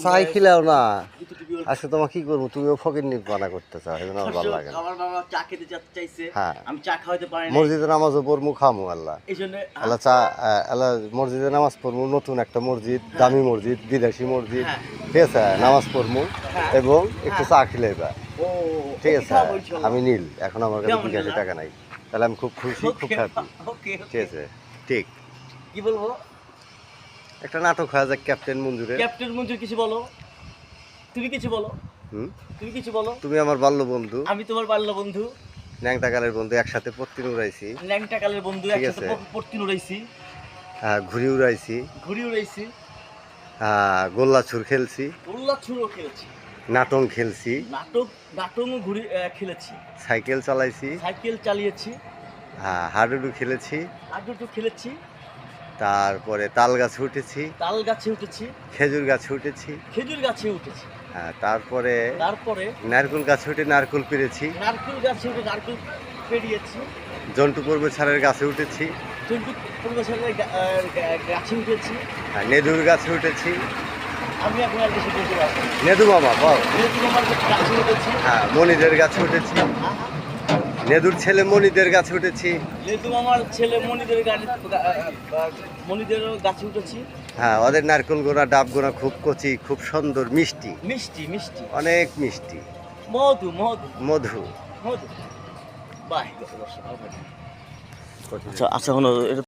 চাই খিলাও না আজকে তোমার কি করবো, তুমিও ফকির নির্বাণা করতে চাও, এই জন্য আমার ভালো লাগে না। আমার বাবা চা খেতে চাইছে, হ্যাঁ আমি চা খাওয়াতে পারি না, মসজিদে নামাজও পড়মু খামু আল্লাহ এই জন্য আল্লাহ চা আল্লাহ মসজিদে নামাজ পড়মু, নতুন একটা মসজিদ, দামি মসজিদ, বিদেশি মসজিদ, হ্যাঁ। ঠিক আছে, নামাজ পড়মু হ্যাঁ। এবং একটু চা খিলাইবা, ও ঠিক ওকে, আছে। খাওয়াবো ইনশাআল্লাহ। আমি নীল, এখন আমার কাছে কেমন বিকাশে নিলা? টাকা নাই, তাহলে আমি খুব খুশি, খুব ওকে, হ্যাপি, ওকে, ঠিক আছে। ঠিক কি বলবো? একটা নাটক হয়ে যাক ক্যাপ্টেন মঞ্জুরের। ক্যাপ্টেন মঞ্জুর কিছু বলো, তুমি কিছু বলো, হুম, তুমি কিছু বলো। তুমি আমার বাল্য বন্ধু, আমি তোমার বাল্য বন্ধু, ন্যাংটা কালের বন্ধু, একসাথে পত্তি উড়াইছি, ল্যাংটা কালের বন্ধু, ঠিক একসাথে আছে। পড়তি উড়াইছি, ঘুড়ি উড়াইছি, ঘুড়ি উড়াইছি, গোল্লা ছুর খেলছি, উল্লাস ছুড়ো খেলেছি, নাটং খেলছি, নাটকও ঘুড়ি খেলেছি, সাইকেল চালাইছি, সাইকেল চালিয়েছি, হাডুডু খেলেছি, আড্ডু খেলেছি, তারপরে তাল গাছে উঠেছি, তাল গাছে উঠেছি, খেজুর গাছে উঠেছি, খেজুর গাছে উঠেছি, তারপরে তারপরে নারকেল গাছে উঠে নারকেল পেরেছি, নারকেল গাছে উঠে নারকেল পেরিয়েছি, জন্টু পর্ব ছাড়ের গাছে উঠেছি, চন্ডু পরিবেশের গাছে উঠেছি। নেদুর গাছে উঠেছি, আমি এখন আর বেশি বলতে পারবো না। নেদু মামা বল, যেহেতু আমার গাছে উঠেছি, মণিদের গাছে উঠেছি, নেদুর ছেলে মণিদের গাছে উঠেছি, যেহেতু আমার ছেলে মনিদের মনিদেরও গাছে উঠেছি। ওদের নারকেল গোড়া ডাব গোড়া খুব কচি, খুব সুন্দর, মিষ্টি, মিষ্টি মিষ্টি, অনেক মিষ্টি, মধু মধু মধু। মধু। বাহ, আচ্ছা আচ্ছা,